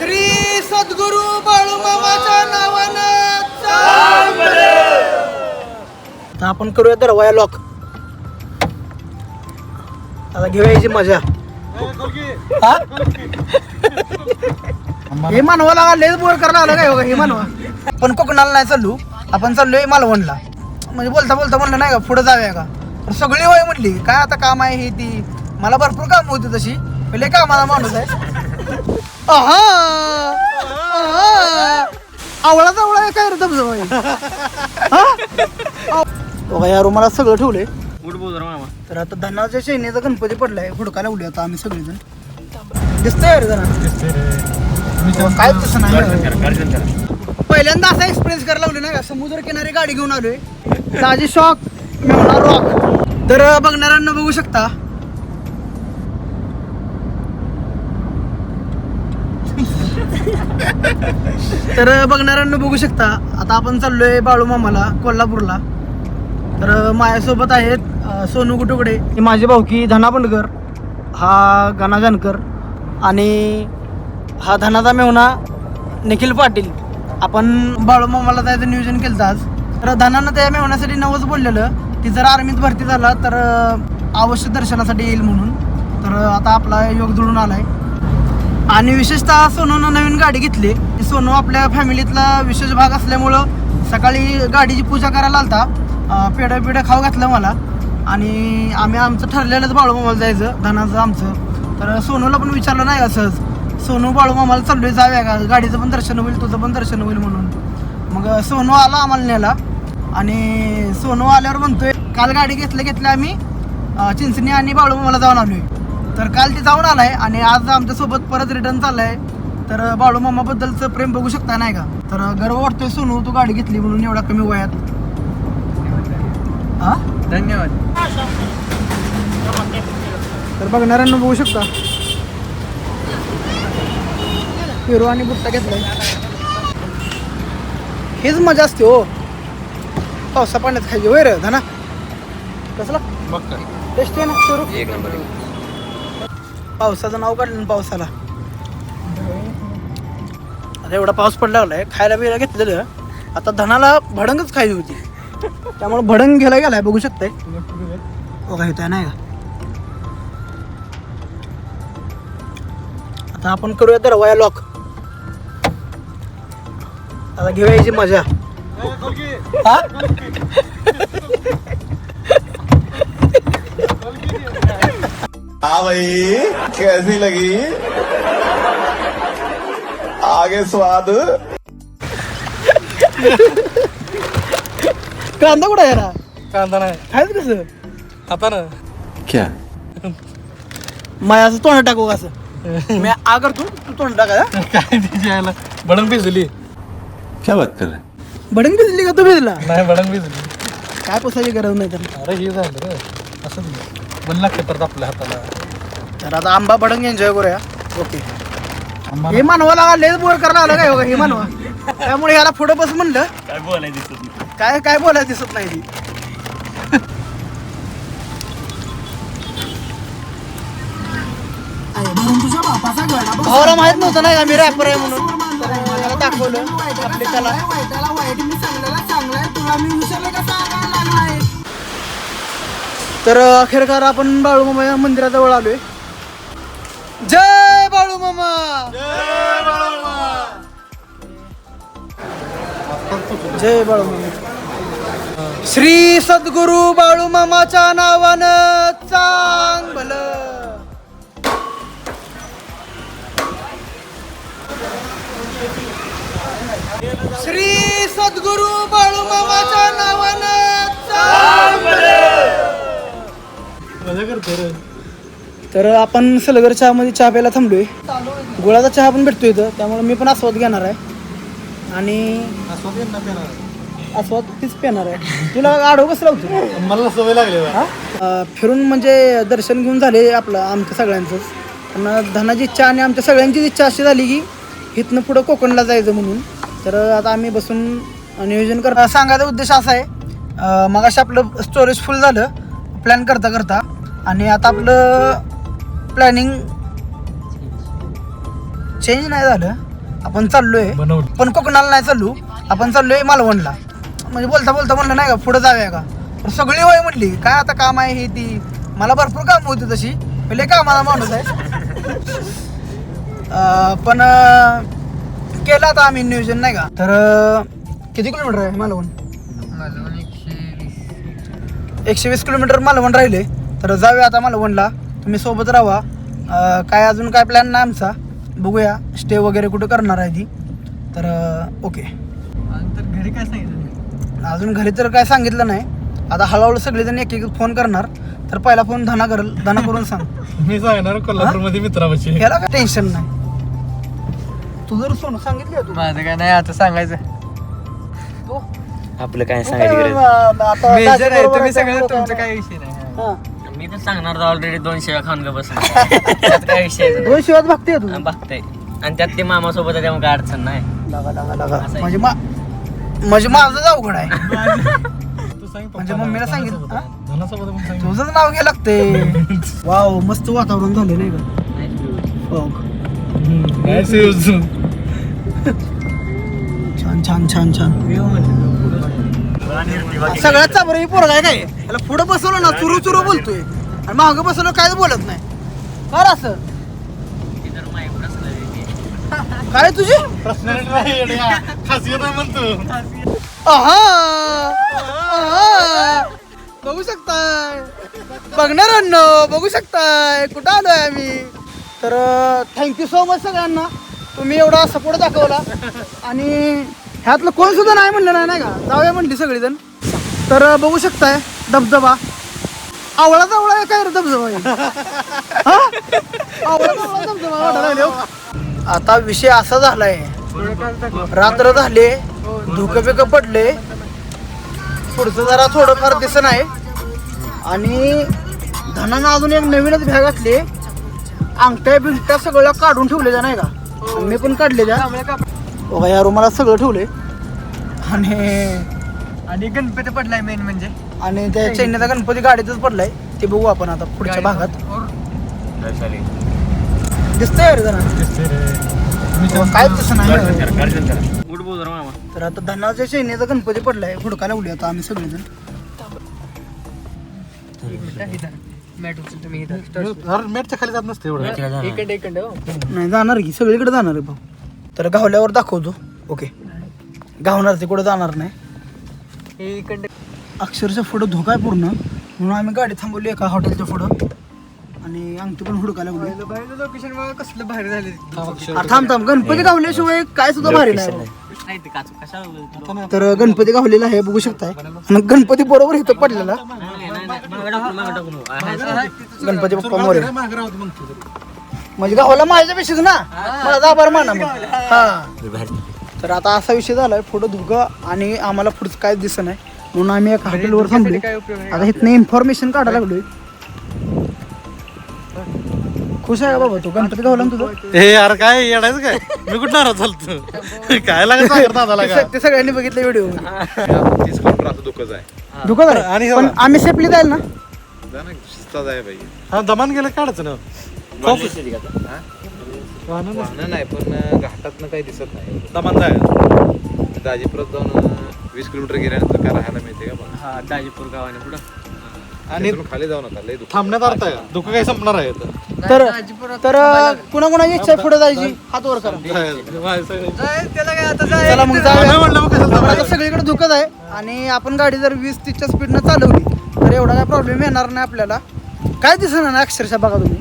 श्री सद्गुरु बाळूमामाच्या नावानं आता आपण करूया दरवाया लॉक. आता घेऊया याची मजा. हे मानवाला लेच बोर करायला आलं काय हो हे मानवा. पण कोकणाला नाही चाललो, आपण चाललोय मालवणला. म्हणजे बोलता बोलता म्हणलं नाही का पुढे जाऊया का, तर सगळी होय म्हणली. काय आता काम आहे ही ती, मला भरपूर काम होती तशी, पहिले कामाला माणूस आहे. आवळाच आवळा काय रे धबधबा या रुमाला सगळं ठेवलंय. तर आता धनाच्या शैनीचा गणपती पडलाय, हुडका लावली आता आम्ही सगळेजण. दिसतंय रे जरा काय तसं नाही. पहिल्यांदा असा एक्सपिरियन्स करायला लावले नाही का, समुद्र किनारी गाडी घेऊन आलोय. ताजी शॉक मेवणा रॉक. तर बघणाऱ्यांना बघू शकता आता आपण चाललोय बाळूमामाला कोल्हापूरला. तर माझ्यासोबत आहेत सोनू गुटुकडे, माझी भाऊकी धना बंडकर, हा गाना जानकर आणि हा धनाचा मेवणा निखिल पाटील. आपण बाळूमामाला जायचं नियोजन केलं आज. तर धनानं त्या मेवण्यासाठी नवच बोललेलं की जर आर्मीत भरती झाला तर अवश्य दर्शनासाठी येईल म्हणून. तर आता आपला योग जुळून आलाय. आणि विशेषतः सोनूनं नवीन गाडी घेतली. सोनू आपल्या फॅमिलीतला विशेष भाग असल्यामुळं सकाळी गाडीची पूजा करायला आलता. पेढं खाऊ घातलं मला. आणि आम्ही आमचं ठरलेलंच बाळूमामाला जायचं धनाचं आमचं. तर सोनूला पण विचारलं नाही का सहज, सोनू बाळूमामाला चाललोय जाऊया का, गाडीचं पण दर्शन होईल तुझं पण दर्शन होईल म्हणून. मग सोनू आला आम्हाला न्यायला. आणि सोनू आल्यावर म्हणतोय काल गाडी घेतल्या आम्ही चिंचणी आणि बाळूमामाला जाऊन आलोय. तर काल ती जाऊन आलाय आणि आज आमच्यासोबत परत रिटर्न चाललाय. तर बाळूमामाबद्दलचं प्रेम बघू शकता नाही का. तर गर्व वाटतोय सोनू तू गाडी घेतली म्हणून एवढा कमी वयात. हा धन्यवाद. तर बघणाऱ्यांना बघू शकता हिरो आणि बुट्टा घेतलाय. हेच मजा असते हो पावसा पाण्यात खायची. होय रे धना कसला टेस्ट आहे ना सुरू. एक नंबर. पावसाचं नाव काढलं ना पावसाला. आता एवढा पाऊस पडला लागलाय, खायला बियला घेतलेलं. आता धनाला भडंगच खायची होती त्यामुळे भडंग घ्यायला गेलाय बघू शकताय. बघा येत नाही का. आता आपण करूया दरवाया लॉक. आता घेऊया याची मजा. हाँ भाई कैसी लगी आगे स्वाद. कांदा कुठं आहे ना. कांदा नाही खायचं कसं आता ना क्या माया असं तोंड टाकू असं. मी आ करतो तू तोंड टाका. काय तिची आयला भडंग भिजली. क्या बात कर रहे भडंग भिजली का तू भिजला. नाही भडंग भिजली. काय पोसायची गरज नाही तर. अरे हे झालं रे असंच बन लागते परत आपल्या हाताला. तर आता आंबा भडंग एन्जॉय करूया. ओके. हे मानवाला लेच बोर करायला आलं काय हो हे मानवा. त्यामुळे याला पुढं बस म्हणलं. काय बोलायला दिसत नाही ती. भावाला माहित नव्हतं ना आम्ही रॅपर आहे म्हणून. तर मला दाखवलं आपली कला. तर अखेरकार आपण बाळूमामा मंदिराजवळ आलोय. जय बाळूमामा. जय बाळूमामा. श्री सद्गुरु बाळूमामाच्या नावानं चांग भलं. श्री सद्गुरु बाळूमामाच्या नावानं चांग भलं. तर आपण सलगर चहामध्ये चहा प्यायला थांबलोय. गुळाचा चहा पण भेटतो इथं, त्यामुळे मी पण आस्वाद घेणार आहे. आणि आस्वाद तीच पिणार आहे. तुला आडव कसं लावतो मला सवय लागली. फिरून म्हणजे दर्शन घेऊन झाले आपलं आमच्या सगळ्यांचंच. पण धनाची इच्छा आणि आमच्या सगळ्यांचीच इच्छा अशी झाली की इथनं पुढं कोकणला जायचं म्हणून. तर आता आम्ही बसून नियोजन सांगायचा उद्देश असा आहे. मग असं आपलं स्टोरेज फुल झालं प्लॅन करता करता. आणि आता आपलं प्लॅनिंग चेंज नाही झालं. आपण चाललोय बनवलं. पण कोकणाला नाही चाललो, आपण चाललोय मालवणला. म्हणजे बोलता बोलता म्हणलं नाही का पुढे जाऊया का, पण सगळी वय म्हणली काय आता काम आहे ही ती. मला भरपूर काम होती तशी, पहिले कामाला माणूस आहे. पण केलं आता आम्ही नियोजन नाही का. तर किती किलोमीटर आहे मालवण? 120 किलोमीटर मालवण राहिले. तर जाऊया आता मालवणला, तुम्ही सोबत राहा. काय अजून काय प्लॅन नाही आमचा, बघूया स्टे वगैरे कुठं करणार आहे ती. तर ओके. घरी काय सांगितलं? अजून घरी तर काय सांगितलं नाही, आता हळूहळू सगळेजण एक एक फोन करणार. तर पहिला फोन धना करून सांग. मी सांगणार कोल्हापूरमध्ये मित्रापाशी. याला काय टेन्शन नाही. तू जर सोनं सांगितलं तू माझं काय नाही आता सांगायचं. तू आपलं काय तू सांगायची काय, गरज आता मेजर आहे दाजीबरोबर तुम्ही काय सगळं, बोलता तुमचं नाही. काय विषय नाही. हा. मी पण सांगणार ऑलरेडी 2 शिव्या खाऊन ग बस काय विषय नाही. 2 शिवात बघते तू. बघताय आणि त्यात ते मामा सोबत आहे त्यामुळे काय अडचण नाही. लागा असं आहे. म्हणजे माझंच अवघड आहे. तू सांग म्हणजे मम्मीला सांगितलं हा? धनासोबत पण सांग. तुझंच नाव घ्यायला लागते. वाव मस्त वातावरण झाले नाही का. फॉग. Nice use. छान छान छान छान. सगळ्यात चाबर ही पोरगा आहे काय, याला पुढं बसवलं ना चुरू चुरू बोलतोय आणि मागं बसवलं कायच बोलत नाही. काय असं काय तुझी Personality नाही येड्या. खासियत आहे म्हणतो. आहा बघू शकताय बघणाऱ्यांनो, बघू शकताय कुठं आलोय आम्ही. तर थँक्यू सो मच सगळ्यांना, तुम्ही एवढा सपोर्ट दाखवला. आणि ह्यातलं कोण सुद्धा नाही म्हणलं नाही का, जाऊया म्हणली सगळेजण. तर बघू शकताय धबधबा, आवळा काय रे धबधबा आहे? हा? आवळा धबधबा वाटायला लागले हो. आता विषय असा झालाय, रात्र झाले, धुकं बिकं पडले, पुढचं जरा थोडंफार दिसत आहे. आणि धनानं अजून एक नवीनच भ्या घातली, अंगठ्या बिंगट्या सगळ्या काढून ठेवलेल्या नाही का, मी पण काढलेल्या. बघा या रुमाला सगळं ठेवले. आणि गणपती पडलाय मेन म्हणजे. आणि त्या चैन्याचा गणपती गाडीतच पडलाय, ते बघू आपण आता पुढच्या भागात. दिसतंय रे जरा काय तसं नाही. तर आता धनाच्या चैन्याचा गणपती पडलाय, हुडकायला उडली आता आम्ही सगळेजण. मॅटच्या खाली जात नसते एवढं. इकडे हो. नाही जाणार की सगळीकडे जाणार आहे भाऊ. तर गावल्यावर दाखवतो. ओके गावणार ते कुठं जाणार नाही. इकडे अक्षरशः पुढं धोका आहे पूर्ण, म्हणून आम्ही गाडी थांबवली एका हॉटेलच्या पुढं आणि अंगठी पण हुडकायला लागली. लोकेशन बघा कसलं भारी झाले. अरे थांब गणपती गावल्याशिवाय काय सुद्धा भारी नाही. नाही ते काच कशाला तर गणपती गावलेला आहे बघू शकताय, आणि गणपती बरोबर इथं पडलेला. गणपती बाप्पा मोरे मागं राहतो म्हणतो. म्हणजे गावाला माझ्यापेक्षाच ना, माझा आभार माना मग. हा तर आता असा विषय झालाय, पुढं धुकं आणि आम्हाला पुढचं काय दिसत नाही, म्हणून आम्ही एका हॉटेलवर थांबलो. आता इथनं इन्फॉर्मेशन काढायला लागलोय. खुश आहे का बाबा तू, गणपती गावला ना तुझं? हे यार काय येडायचं काय, मी कुठं नाराज चालतो काय लागत दादाला का. ते सगळ्यांनी बघितलं व्हिडिओ. 30 किलोमीटर असं धोकंच आहे. धुकं आणि आहे हे पण बघा. आम्ही सेफली जाईल ना. जाणं शिस्तात आहे बाई. हा दमान गेलं काढायचं ना. वाहनं नाही पण घाटातनं काही दिसत नाही. दमान जाय. दाजीपुरात जाऊन 20 किलोमीटर गेल्यानंतर काय राहायला मिळते का बघा. हा दाजीपूर गावाने पुढं. आणि तिथून खाली जाऊन आता लय दुःख. थांबण्यात अर्थ आहे का? धुकं काही संपणार आहे इथं. तर कुणाकुणाची इच्छा आहे पुढे जायची, हात वर करा. त्याला काय आता चला मग आम्ही जाऊया. म्हणलं मग कशाला आता थांबायचं? सगळीकडे धुकत आहे आणि आपण गाडी जर 20-30च्या स्पीडनं चालवली तर एवढा काय प्रॉब्लेम येणार नाही आपल्याला. काय दिसणार नाही अक्षरशः बघा तुम्ही,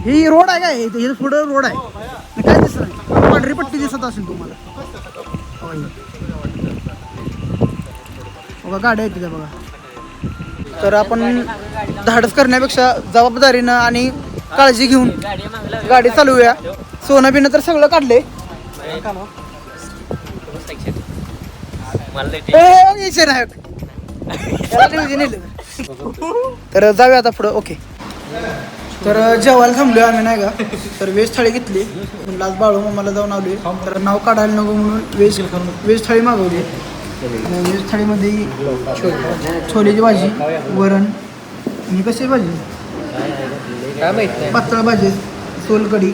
ही रोड आहे काय, हे पुढं रोड आहे आणि काय दिसत नाही. पांढरी पट्टी दिसत असेल तुम्हाला बघा, गाड्या आहेत तिथे बघा. तर आपण धाडस करण्यापेक्षा जबाबदारीनं आणि काळजी घेऊन गाडी चालवूया. सोनं बिनं तर सगळं काढले. तर जाऊया आता पुढं. ओके तर जेवायला थांबलोय आम्ही नाही का. तर व्हेज थाळी घेतली, म्हणलं आज बाळू मामाला जाऊन आलोय तर नाव काढायला नको म्हणून व्हेज थाळी मागवली. आणि व्हेज थाळीमध्ये छोलेची भाजी, वरण आणि कशी भाजी, काय माहित नाही. पातळ भाजी, सोलकढी,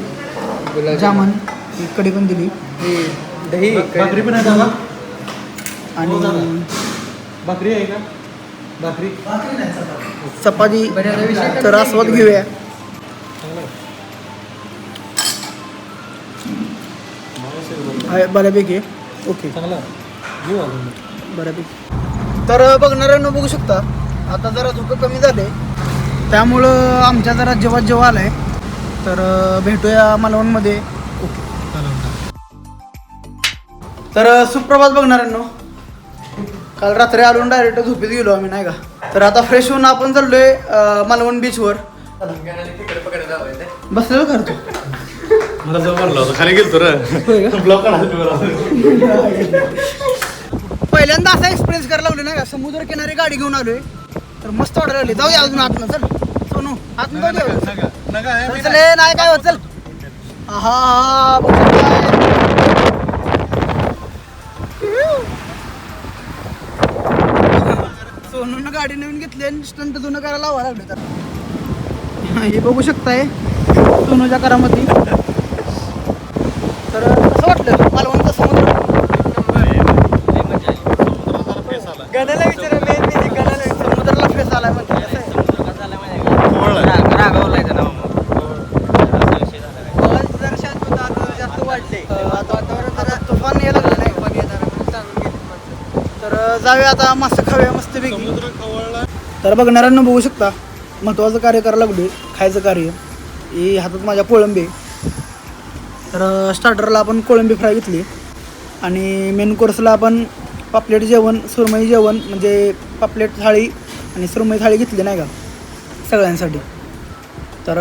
जामन, ही कढी पण दिली दही भाकरी पण आहे दादा आणि भाकरी आहे का भाकरी चपाती. तर आस्वाद घेऊया. आहे बऱ्यापैकी आहे. ओके चांगला घेऊ अजून बऱ्यापैकी. तर बघणाऱ्यांना बघू शकता आता जरा धुकं कमी झाले त्यामुळं आमच्या जरा जेव्हा आलाय. तर भेटूया मालवणमध्ये. तर सुप्रभात बघणाऱ्यांनो. काल रात्री आलो डायरेक्ट झोपेत गेलो आम्ही नाही का. तर आता फ्रेश होऊन आपण चाललोय मालवण बीचवर. बसलेलो खरं तू मला जवळ मारला होता खाली गेलतो रे ब्लॉक काढायला. पहिल्यांदा असा एक्सपिरियन्स करायला लागलो नाही का. समुद्र किनारी गाडी घेऊन आलोय तर मस्त वाटायला लागले. जाऊया अजून आतनं. चल सोनू आतनं जाऊया. चल चल ए, नाही काय होत चल. हा सोनूनं गाडी नवीन घेतली आणि स्टंट जुनं करायला लावा लागले. तर हे बघू शकताय सोनूच्या करामती. तर कसं वाटलं मालवणचा समुद्र. गणाला विचारा मेन गणाला विचारा. समुद्राला फेस आलाय म्हणजे कसं आहे? आवाज जरा शांत होता आता जास्त वाढले. आता वातावरण जरा तुफान यायला लागलं नाही. पण येणार चांगलं गेली माणसं. तर जाऊया आता मस्त खाऊया मस्तपैकी. समुद्र खवळला. तर बघणाऱ्यांना बघू शकता महत्त्वाचं कार्य करायला लागले. खायचं कार्य. ही हातात माझ्या कोळंबी. तर स्टार्टरला आपण कोळंबी फ्राय घेतली आणि मेन कोर्सला आपण पापलेट जेवण सुरमई जेवण म्हणजे पापलेट थाळी आणि सुरमई थाळी घेतली नाही का सगळ्यांसाठी. तर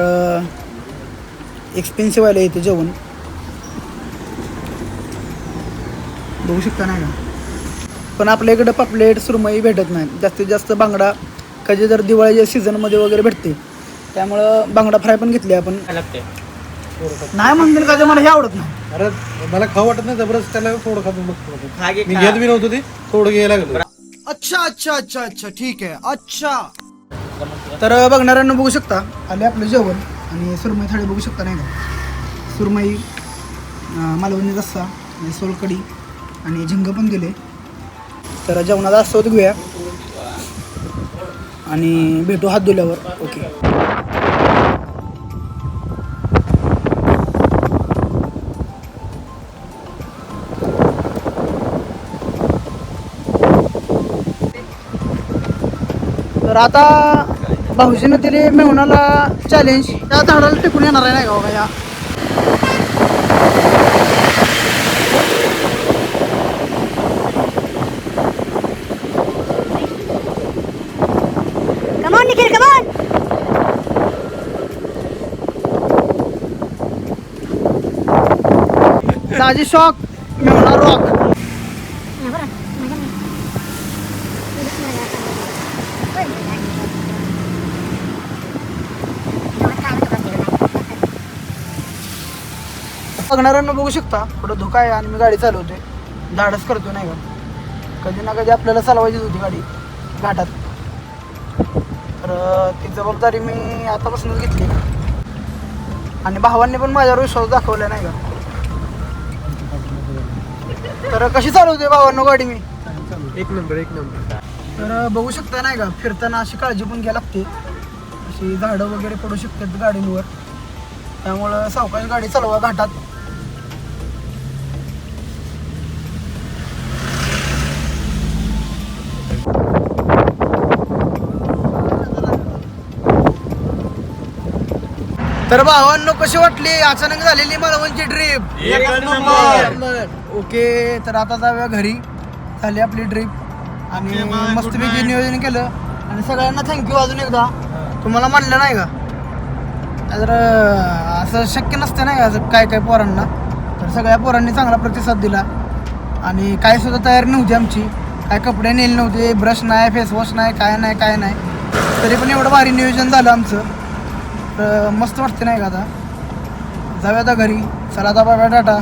एक्सपेन्सिव्ह आलं इथे जेवण बघू शकता नाही का. पण आपल्या इकडं पापलेट सुरमई भेटत नाही. जास्तीत जास्त बांगडा कधी जर दिवाळीच्या सीझनमध्ये वगैरे भेटते त्यामुळं बांगडा फ्राय पण घेतली आपण. नाही म्हणतील का ते मला हे आवडत नाही. अरे मला खाऊ वाटत नाही जबरदस्त त्याला थोडं खातो बघतो. मी घेत बी नव्हतं ते थोडं घ्यायला लागलो. अच्छा ठीक आहे अच्छा. तर बघणाऱ्यांना बघू शकता आले आपलं जेवण आणि सुरमई थाळी बघू शकता नाही का. सुरमई मालवणी रस्सा आणि सोलकढी आणि झिंग पण दिले. तर जेवणाचा आस्वाद घेऊया आणि भेटू हात धुल्यावर. ओके. तर आता भाऊजीनं दिले मेहुणाला चॅलेंज. त्या झाडाला टिकून येणार आहे नाही का या. Come on, Nikhil, come on! Daji shock मेहुणा रॉक. बघणाऱ्यांना बघू शकता पुढं धोका आहे आणि मी गाडी चालवते. धाडस करतो नाही का. कधी ना कधी आपल्याला चालवायचीच होती गाडी घाटात. तर ती जबाबदारी मी आतापासूनच घेतली आणि भावांनी पण माझ्यावर विश्वास दाखवला नाही का. तर कशी चालवते भावांनो गाडी मी. एक नंबर. तर बघू शकता नाही का फिरताना अशी काळजी पण घ्यायला लागते. अशी झाडं वगैरे पडू शकतात गाडींवर त्यामुळं सावकाश गाडी चालवा घाटात. तर भावांनो कशी वाटली अचानक झालेली मालवणची ट्रिप. ओके. तर आता जाऊया घरी. झाली आपली ट्रिप आणि मस्तपैकी नियोजन केलं आणि सगळ्यांना थँक्यू अजून एकदा. तुम्हाला म्हणलं नाही का तर असं शक्य नसतं नाही का काय काय पोरांना. तर सगळ्या पोरांनी चांगला प्रतिसाद दिला आणि काय सुद्धा तयारी नव्हती आमची. काय कपडे नेले नव्हते, ब्रश नाही, फेसवॉश नाही, काय नाही. तरी पण एवढं भारी नियोजन झालं आमचं. तर मस्त वाटते नाही का. आता जाऊया आता घरी. चला आता बाय टाटा.